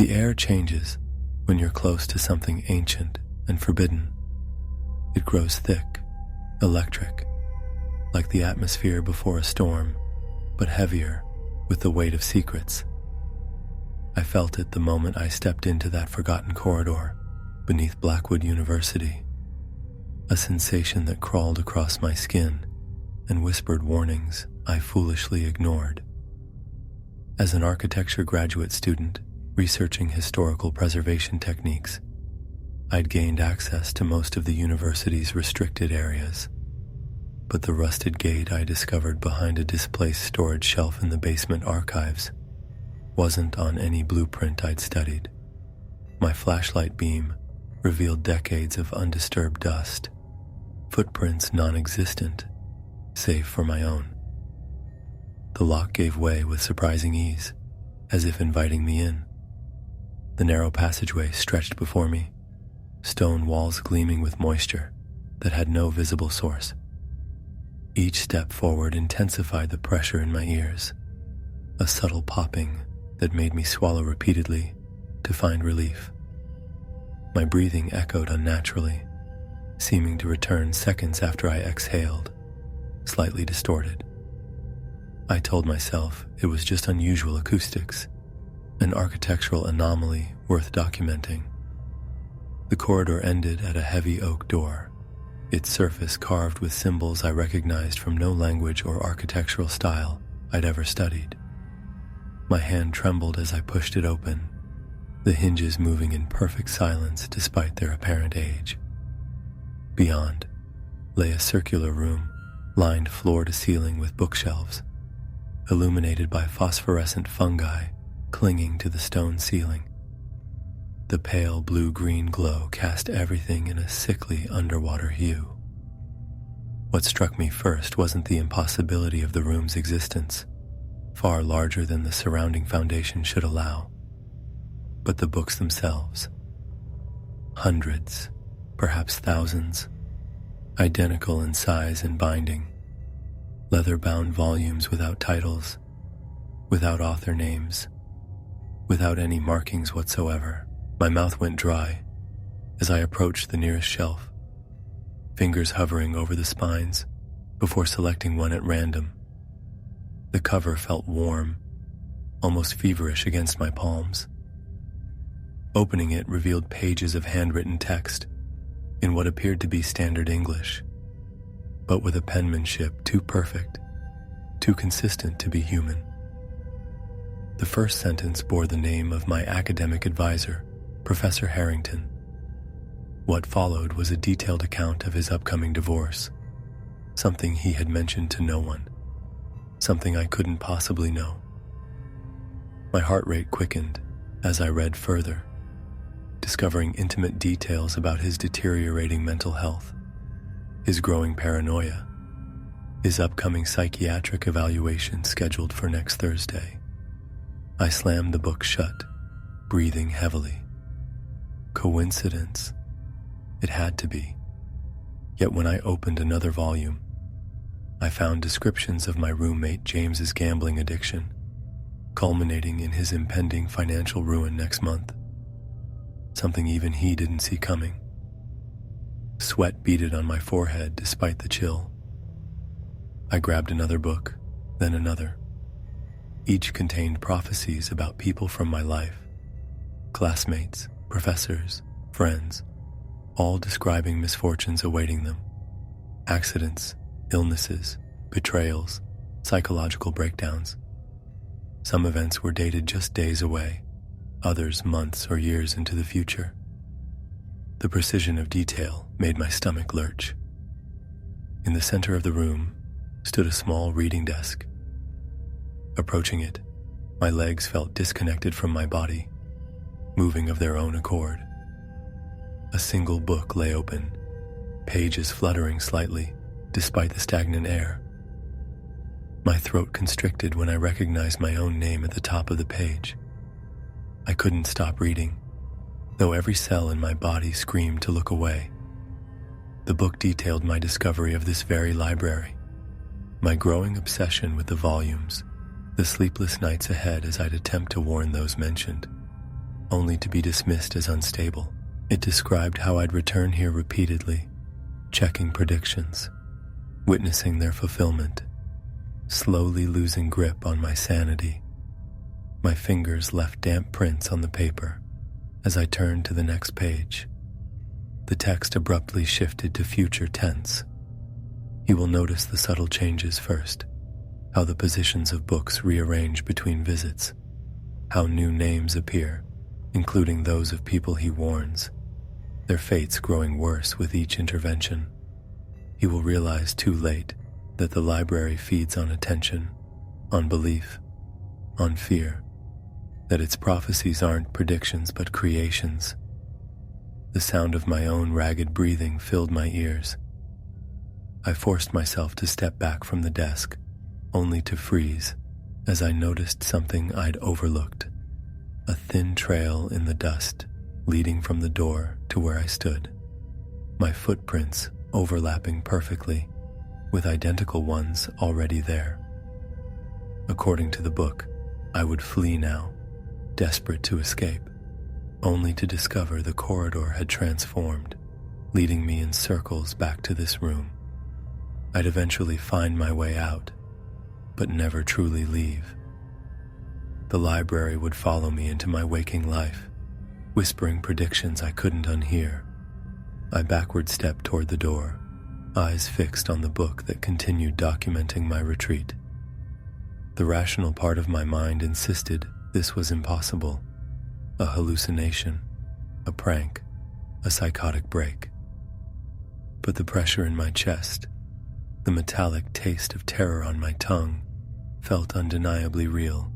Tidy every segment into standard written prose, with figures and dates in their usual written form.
The air changes when you're close to something ancient and forbidden. It grows thick, electric, like the atmosphere before a storm, but heavier with the weight of secrets. I felt it the moment I stepped into that forgotten corridor beneath Blackwood University, a sensation that crawled across my skin and whispered warnings I foolishly ignored. As an architecture graduate student researching historical preservation techniques, I'd gained access to most of the university's restricted areas, but the rusted gate I discovered behind a displaced storage shelf in the basement archives wasn't on any blueprint I'd studied. My flashlight beam revealed decades of undisturbed dust, footprints non-existent, save for my own. The lock gave way with surprising ease, as if inviting me in. The narrow passageway stretched before me, stone walls gleaming with moisture that had no visible source. Each step forward intensified the pressure in my ears, a subtle popping that made me swallow repeatedly to find relief. My breathing echoed unnaturally, seeming to return seconds after I exhaled, slightly distorted. I told myself it was just unusual acoustics, an architectural anomaly worth documenting. The corridor ended at a heavy oak door, its surface carved with symbols I recognized from no language or architectural style I'd ever studied. My hand trembled as I pushed it open, the hinges moving in perfect silence despite their apparent age. Beyond lay a circular room, lined floor to ceiling with bookshelves, illuminated by phosphorescent fungi clinging to the stone ceiling. The pale blue-green glow cast everything in a sickly underwater hue. What struck me first wasn't the impossibility of the room's existence, far larger than the surrounding foundation should allow, but the books themselves. Hundreds, perhaps thousands, identical in size and binding, leather-bound volumes without titles, without author names, without any markings whatsoever. My mouth went dry as I approached the nearest shelf, fingers hovering over the spines before selecting one at random. The cover felt warm, almost feverish against my palms. Opening it revealed pages of handwritten text in what appeared to be standard English, but with a penmanship too perfect, too consistent to be human. The first sentence bore the name of my academic advisor, Professor Harrington. What followed was a detailed account of his upcoming divorce, something he had mentioned to no one, something I couldn't possibly know. My heart rate quickened as I read further, discovering intimate details about his deteriorating mental health, his growing paranoia, his upcoming psychiatric evaluation scheduled for next Thursday. I slammed the book shut, breathing heavily. Coincidence? It had to be. Yet when I opened another volume, I found descriptions of my roommate James's gambling addiction, culminating in his impending financial ruin next month, something even he didn't see coming. Sweat beaded on my forehead despite the chill. I grabbed another book, then another. Each contained prophecies about people from my life, classmates, professors, friends, all describing misfortunes awaiting them. Accidents, illnesses, betrayals, psychological breakdowns. Some events were dated just days away, others months or years into the future. The precision of detail made my stomach lurch. In the center of the room stood a small reading desk. Approaching it, my legs felt disconnected from my body, moving of their own accord. A single book lay open, pages fluttering slightly despite the stagnant air. My throat constricted when I recognized my own name at the top of the page. I couldn't stop reading, though every cell in my body screamed to look away. The book detailed my discovery of this very library, my growing obsession with the volumes, the sleepless nights ahead as I'd attempt to warn those mentioned, only to be dismissed as unstable. It described how I'd return here repeatedly, checking predictions, witnessing their fulfillment, slowly losing grip on my sanity. My fingers left damp prints on the paper as I turned to the next page. The text abruptly shifted to future tense. You will notice the subtle changes first, how the positions of books rearrange between visits, how new names appear, including those of people he warns, their fates growing worse with each intervention. He will realize too late that the library feeds on attention, on belief, on fear, that its prophecies aren't predictions but creations. The sound of my own ragged breathing filled my ears. I forced myself to step back from the desk, only to freeze as I noticed something I'd overlooked, a thin trail in the dust leading from the door to where I stood, my footprints overlapping perfectly with identical ones already there. According to the book, I would flee now, desperate to escape, only to discover the corridor had transformed, leading me in circles back to this room. I'd eventually find my way out, but never truly leave. The library would follow me into my waking life, whispering predictions I couldn't unhear. I backward stepped toward the door, eyes fixed on the book that continued documenting my retreat. The rational part of my mind insisted this was impossible, a hallucination, a prank, a psychotic break. But the pressure in my chest, the metallic taste of terror on my tongue, felt undeniably real.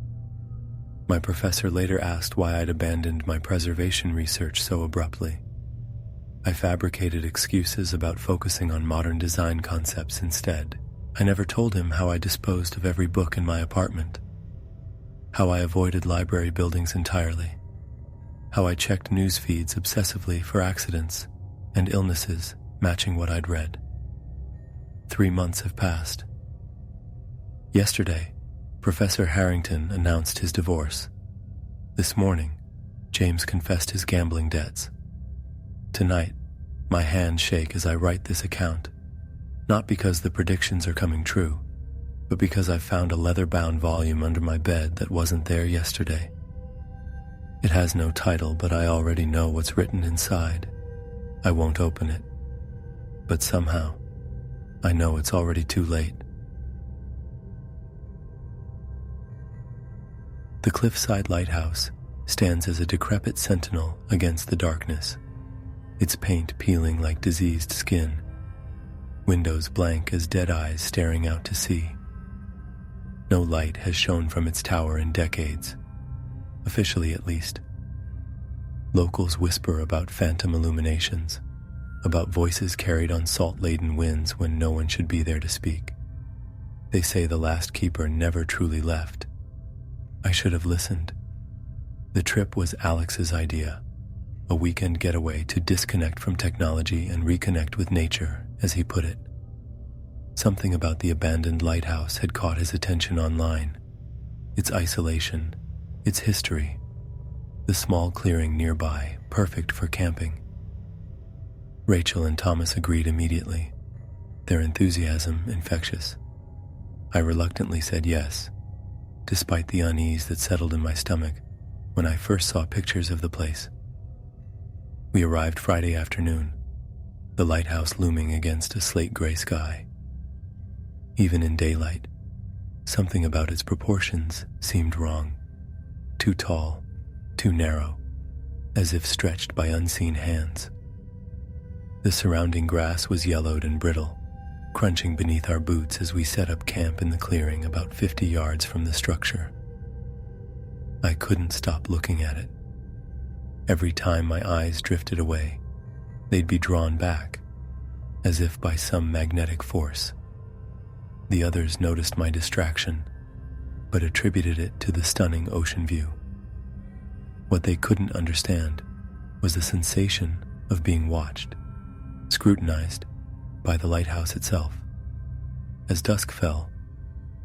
My professor later asked why I'd abandoned my preservation research so abruptly. I fabricated excuses about focusing on modern design concepts instead. I never told him how I disposed of every book in my apartment, how I avoided library buildings entirely, how I checked news feeds obsessively for accidents and illnesses matching what I'd read. 3 months have passed. Yesterday, Professor Harrington announced his divorce. This morning, James confessed his gambling debts. Tonight, my hands shake as I write this account, not because the predictions are coming true, but because I've found a leather-bound volume under my bed that wasn't there yesterday. It has no title, but I already know what's written inside. I won't open it, but somehow, I know it's already too late. The cliffside lighthouse stands as a decrepit sentinel against the darkness, its paint peeling like diseased skin, windows blank as dead eyes staring out to sea. No light has shone from its tower in decades, officially at least. Locals whisper about phantom illuminations, about voices carried on salt-laden winds when no one should be there to speak. They say the last keeper never truly left. I should have listened. The trip was Alex's idea, a weekend getaway to disconnect from technology and reconnect with nature, as he put it. Something about the abandoned lighthouse had caught his attention online. Its isolation, its history, the small clearing nearby, perfect for camping. Rachel and Thomas agreed immediately, their enthusiasm infectious. I reluctantly said yes, despite the unease that settled in my stomach when I first saw pictures of the place. We arrived Friday afternoon, the lighthouse looming against a slate-gray sky. Even in daylight, something about its proportions seemed wrong. Too tall, too narrow, as if stretched by unseen hands. The surrounding grass was yellowed and brittle, crunching beneath our boots as we set up camp in the clearing about 50 yards from the structure. I couldn't stop looking at it. Every time my eyes drifted away, they'd be drawn back, as if by some magnetic force. The others noticed my distraction, but attributed it to the stunning ocean view. What they couldn't understand was the sensation of being watched, scrutinized by the lighthouse itself. As dusk fell,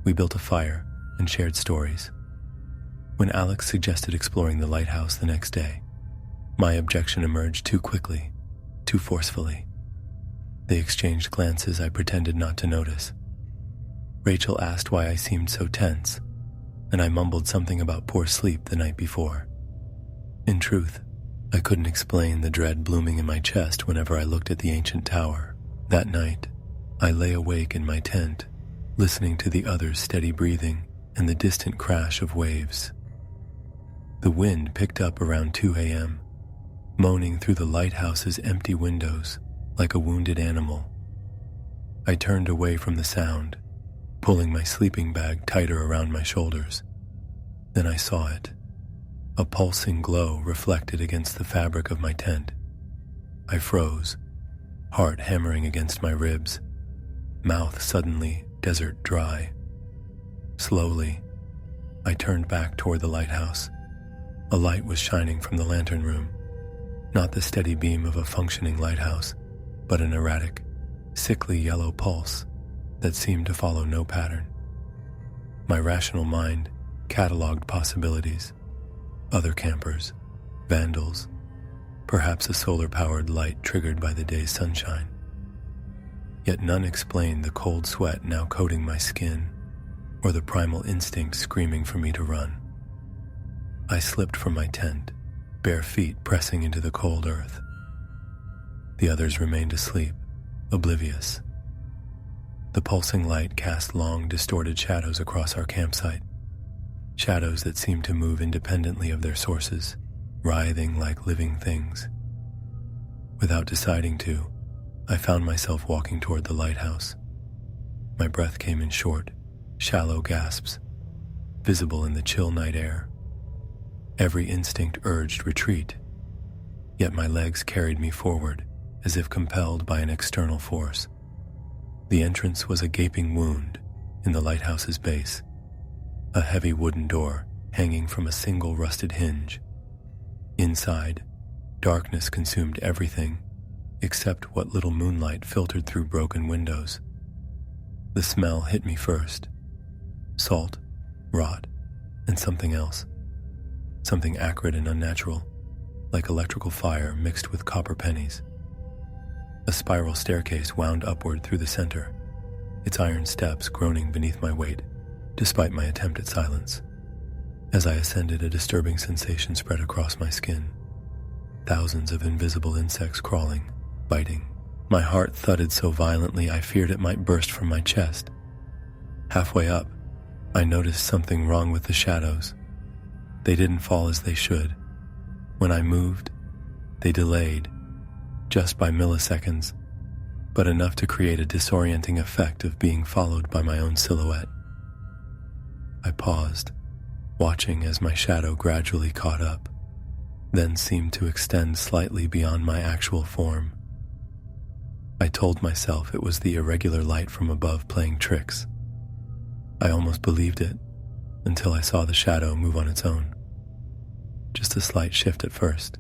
we built a fire and shared stories. When Alex suggested exploring the lighthouse the next day, my objection emerged too quickly, too forcefully. They exchanged glances I pretended not to notice. Rachel asked why I seemed so tense, and I mumbled something about poor sleep the night before. In truth, I couldn't explain the dread blooming in my chest whenever I looked at the ancient tower. That night, I lay awake in my tent, listening to the others' steady breathing and the distant crash of waves. The wind picked up around 2 a.m., moaning through the lighthouse's empty windows like a wounded animal. I turned away from the sound, pulling my sleeping bag tighter around my shoulders. Then I saw it, a pulsing glow reflected against the fabric of my tent. I froze, heart hammering against my ribs, mouth suddenly desert dry. Slowly, I turned back toward the lighthouse. A light was shining from the lantern room, not the steady beam of a functioning lighthouse, but an erratic, sickly yellow pulse that seemed to follow no pattern. My rational mind cataloged possibilities: other campers, vandals, perhaps a solar-powered light triggered by the day's sunshine. Yet none explained the cold sweat now coating my skin, or the primal instinct screaming for me to run. I slipped from my tent, bare feet pressing into the cold earth. The others remained asleep, oblivious. The pulsing light cast long, distorted shadows across our campsite, shadows that seemed to move independently of their sources, writhing like living things. Without deciding to, I found myself walking toward the lighthouse. My breath came in short, shallow gasps, visible in the chill night air. Every instinct urged retreat, yet my legs carried me forward as if compelled by an external force. The entrance was a gaping wound in the lighthouse's base, a heavy wooden door hanging from a single rusted hinge. Inside, darkness consumed everything except what little moonlight filtered through broken windows. The smell hit me first: salt, rot, and something else. Something acrid and unnatural, like electrical fire mixed with copper pennies. A spiral staircase wound upward through the center, its iron steps groaning beneath my weight, despite my attempt at silence. As I ascended, a disturbing sensation spread across my skin. Thousands of invisible insects crawling, biting. My heart thudded so violently I feared it might burst from my chest. Halfway up, I noticed something wrong with the shadows. They didn't fall as they should. When I moved, they delayed, just by milliseconds, but enough to create a disorienting effect of being followed by my own silhouette. I paused, watching as my shadow gradually caught up, then seemed to extend slightly beyond my actual form. I told myself it was the irregular light from above playing tricks. I almost believed it, until I saw the shadow move on its own. Just a slight shift at first,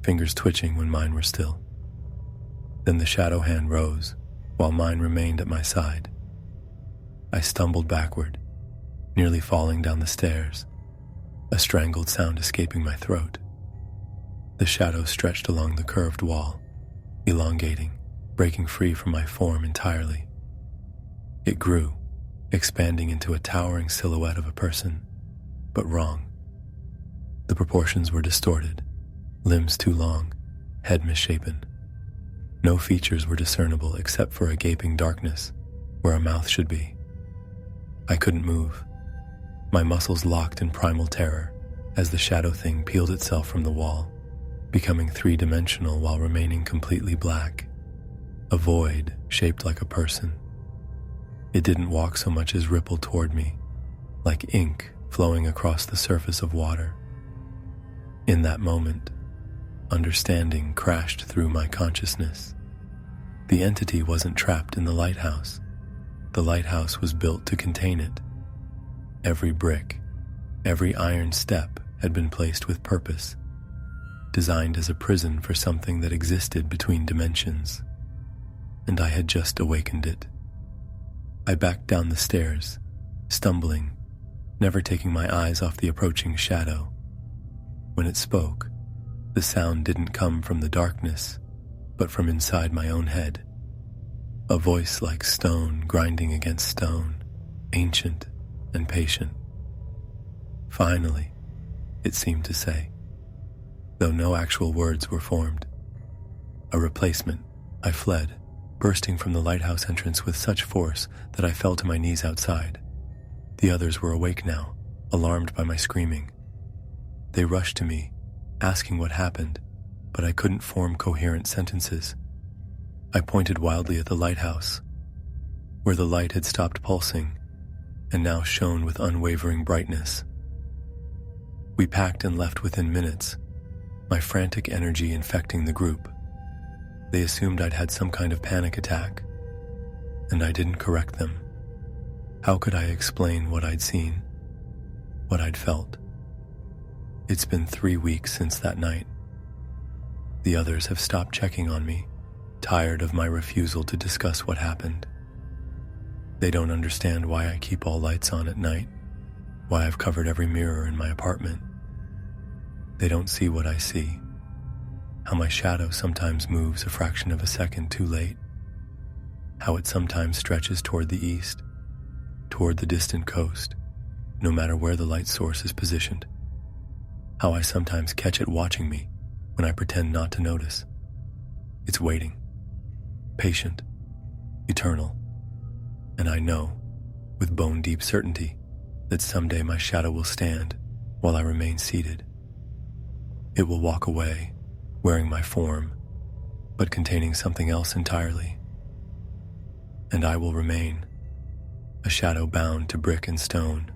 fingers twitching when mine were still. Then the shadow hand rose, while mine remained at my side. I stumbled backward, nearly falling down the stairs, a strangled sound escaping my throat. The shadow stretched along the curved wall, elongating, breaking free from my form entirely. It grew, expanding into a towering silhouette of a person, but wrong. The proportions were distorted, limbs too long, head misshapen. No features were discernible except for a gaping darkness where a mouth should be. I couldn't move, my muscles locked in primal terror as the shadow thing peeled itself from the wall, becoming three-dimensional while remaining completely black, a void shaped like a person. It didn't walk so much as ripple toward me, like ink flowing across the surface of water. In that moment, understanding crashed through my consciousness. The entity wasn't trapped in the lighthouse. The lighthouse was built to contain it. Every brick, every iron step had been placed with purpose, designed as a prison for something that existed between dimensions. And I had just awakened it. I backed down the stairs, stumbling, never taking my eyes off the approaching shadow. When it spoke, the sound didn't come from the darkness, but from inside my own head. A voice like stone grinding against stone, ancient and patient. Finally, it seemed to say, though no actual words were formed. A replacement. I fled, bursting from the lighthouse entrance with such force that I fell to my knees outside. The others were awake now, alarmed by my screaming. They rushed to me, asking what happened, but I couldn't form coherent sentences. I pointed wildly at the lighthouse, where the light had stopped pulsing and now shone with unwavering brightness. We packed and left within minutes, my frantic energy infecting the group. They assumed I'd had some kind of panic attack, and I didn't correct them. How could I explain what I'd seen, what I'd felt? It's been 3 weeks since that night. The others have stopped checking on me, tired of my refusal to discuss what happened. They don't understand why I keep all lights on at night, why I've covered every mirror in my apartment. They don't see what I see, how my shadow sometimes moves a fraction of a second too late, how it sometimes stretches toward the east, toward the distant coast, no matter where the light source is positioned, how I sometimes catch it watching me when I pretend not to notice. It's waiting, patient, eternal, and I know, with bone-deep certainty, that someday my shadow will stand while I remain seated. It will walk away, wearing my form, but containing something else entirely. And I will remain, a shadow bound to brick and stone,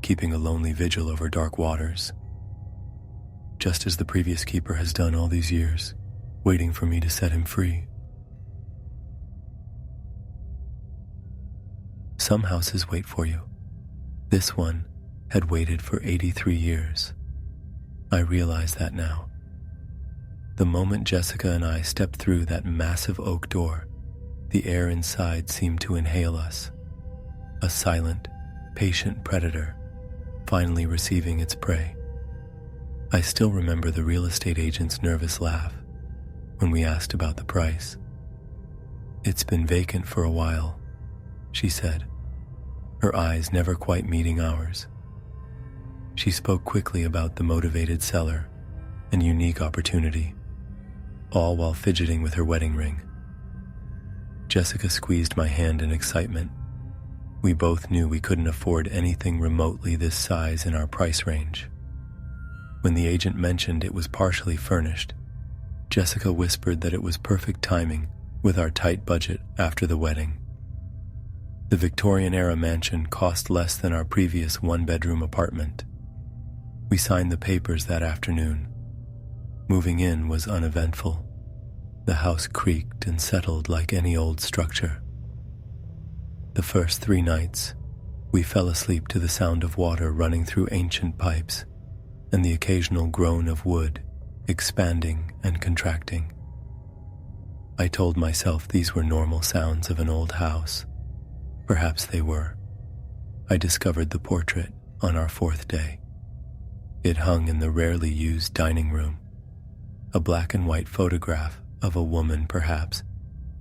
keeping a lonely vigil over dark waters, just as the previous keeper has done all these years, waiting for me to set him free. Some houses wait for you. This one had waited for 83 years. I realize that now. The moment Jessica and I stepped through that massive oak door, the air inside seemed to inhale us. A silent, patient predator, finally receiving its prey. I still remember the real estate agent's nervous laugh when we asked about the price. "It's been vacant for a while," she said, her eyes never quite meeting ours. She spoke quickly about the motivated seller and unique opportunity, all while fidgeting with her wedding ring. Jessica squeezed my hand in excitement. We both knew we couldn't afford anything remotely this size in our price range. When the agent mentioned it was partially furnished, Jessica whispered that it was perfect timing with our tight budget after the wedding. The Victorian-era mansion cost less than our previous one-bedroom apartment. We signed the papers that afternoon. Moving in was uneventful. The house creaked and settled like any old structure. The first 3 nights, we fell asleep to the sound of water running through ancient pipes and the occasional groan of wood expanding and contracting. I told myself these were normal sounds of an old house. Perhaps they were. I discovered the portrait on our 4th day. It hung in the rarely used dining room, a black and white photograph of a woman perhaps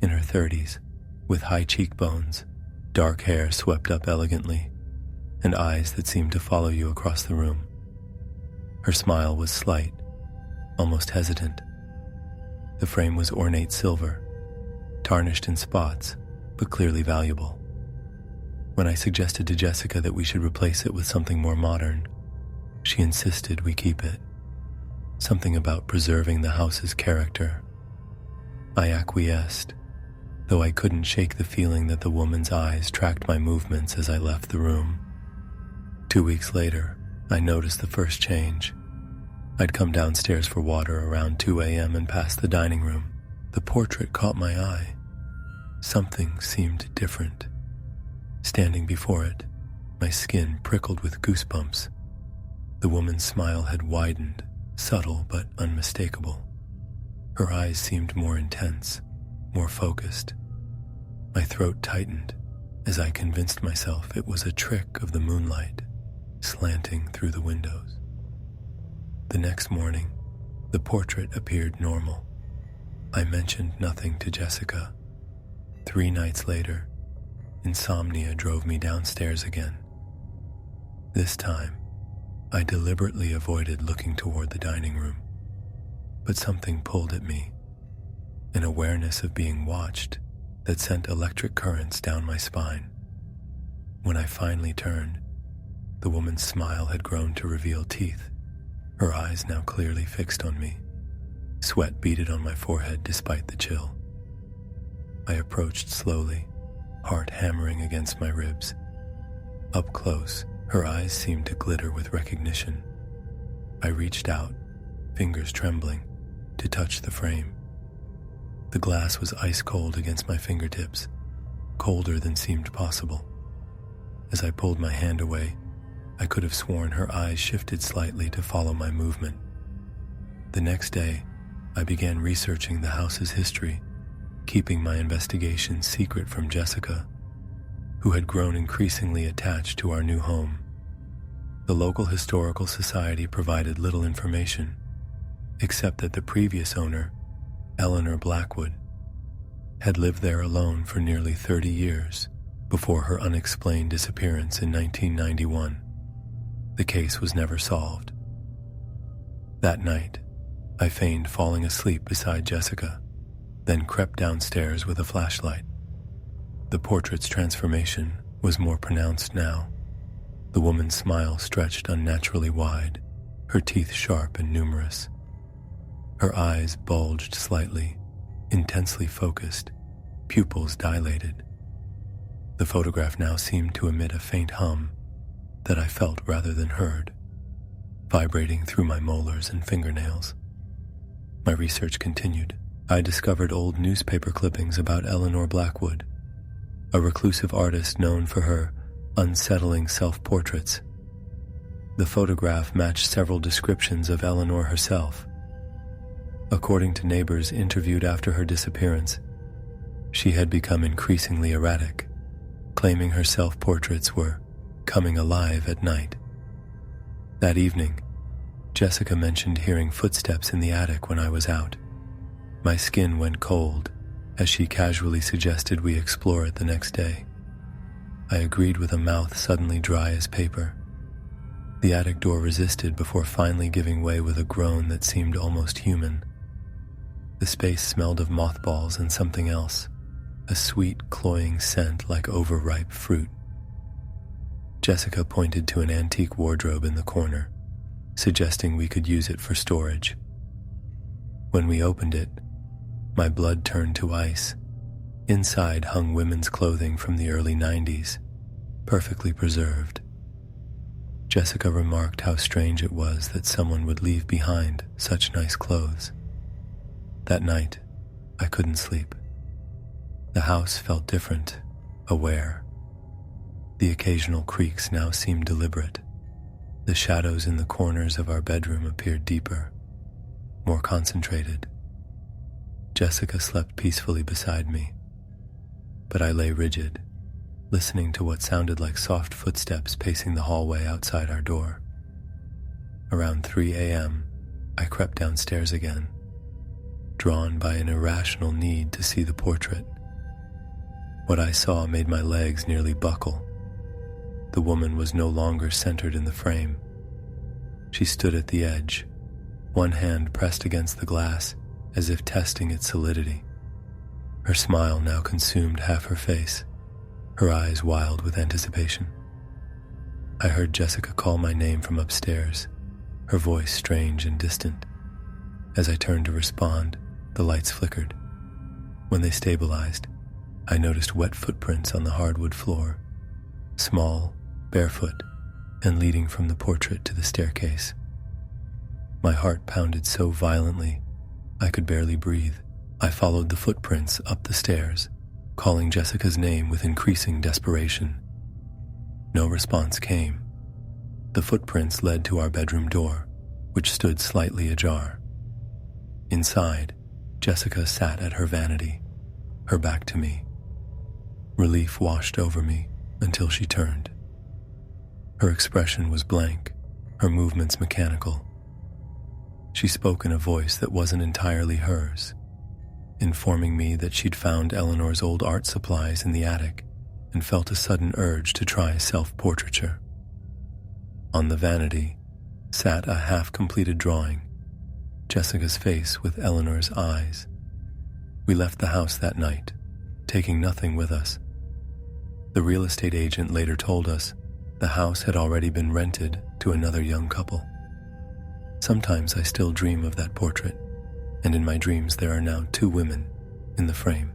in her 30s, with high cheekbones, dark hair swept up elegantly, and eyes that seemed to follow you across the room. Her smile was slight, almost hesitant. The frame was ornate silver, tarnished in spots, but clearly valuable. When I suggested to Jessica that we should replace it with something more modern, she insisted we keep it. Something about preserving the house's character. I acquiesced, though I couldn't shake the feeling that the woman's eyes tracked my movements as I left the room. 2 weeks later, I noticed the first change. I'd come downstairs for water around 2 a.m. and passed the dining room. The portrait caught my eye. Something seemed different. Standing before it, my skin prickled with goosebumps. The woman's smile had widened, subtle but unmistakable. Her eyes seemed more intense, more focused. My throat tightened as I convinced myself it was a trick of the moonlight. slanting through the windows. The next morning, the portrait appeared normal. I mentioned nothing to Jessica. 3 nights later, insomnia drove me downstairs again. This time, I deliberately avoided looking toward the dining room, but something pulled at me, an awareness of being watched that sent electric currents down my spine. When I finally turned, the woman's smile had grown to reveal teeth, her eyes now clearly fixed on me. Sweat beaded on my forehead despite the chill. I approached slowly, heart hammering against my ribs. Up close, her eyes seemed to glitter with recognition. I reached out, fingers trembling, to touch the frame. The glass was ice cold against my fingertips, colder than seemed possible. As I pulled my hand away, I could have sworn her eyes shifted slightly to follow my movement. The next day, I began researching the house's history, keeping my investigation secret from Jessica, who had grown increasingly attached to our new home. The local historical society provided little information, except that the previous owner, Eleanor Blackwood, had lived there alone for nearly 30 years before her unexplained disappearance in 1991. The case was never solved. That night, I feigned falling asleep beside Jessica, then crept downstairs with a flashlight. The portrait's transformation was more pronounced now. The woman's smile stretched unnaturally wide, her teeth sharp and numerous. Her eyes bulged slightly, intensely focused, pupils dilated. The photograph now seemed to emit a faint hum that I felt rather than heard, vibrating through my molars and fingernails. My research continued. I discovered old newspaper clippings about Eleanor Blackwood, a reclusive artist known for her unsettling self-portraits. The photograph matched several descriptions of Eleanor herself. According to neighbors interviewed after her disappearance, she had become increasingly erratic, claiming her self-portraits were coming alive at night. That evening, Jessica mentioned hearing footsteps in the attic when I was out. My skin went cold as she casually suggested we explore it the next day. I agreed with a mouth suddenly dry as paper. The attic door resisted before finally giving way with a groan that seemed almost human. The space smelled of mothballs and something else, a sweet, cloying scent like overripe fruit. Jessica pointed to an antique wardrobe in the corner, suggesting we could use it for storage. When we opened it, my blood turned to ice. Inside hung women's clothing from the early 90s, perfectly preserved. Jessica remarked how strange it was that someone would leave behind such nice clothes. That night, I couldn't sleep. The house felt different, aware. The occasional creaks now seemed deliberate. The shadows in the corners of our bedroom appeared deeper, more concentrated. Jessica slept peacefully beside me, but I lay rigid, listening to what sounded like soft footsteps pacing the hallway outside our door. Around 3 a.m., I crept downstairs again, drawn by an irrational need to see the portrait. What I saw made my legs nearly buckle. The woman was no longer centered in the frame. She stood at the edge, one hand pressed against the glass as if testing its solidity. Her smile now consumed half her face, her eyes wild with anticipation. I heard Jessica call my name from upstairs, her voice strange and distant. As I turned to respond, the lights flickered. When they stabilized, I noticed wet footprints on the hardwood floor, small, barefoot, and leading from the portrait to the staircase. My heart pounded so violently I could barely breathe. I followed the footprints up the stairs, calling Jessica's name with increasing desperation. No response came. The footprints led to our bedroom door, which stood slightly ajar. Inside, Jessica sat at her vanity, her back to me. Relief washed over me until she turned. Her expression was blank, her movements mechanical. She spoke in a voice that wasn't entirely hers, informing me that she'd found Eleanor's old art supplies in the attic and felt a sudden urge to try self-portraiture. On the vanity sat a half-completed drawing, Jessica's face with Eleanor's eyes. We left the house that night, taking nothing with us. The real estate agent later told us the house had already been rented to another young couple. Sometimes I still dream of that portrait, and in my dreams there are now 2 women in the frame.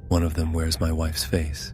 One of them wears my wife's face,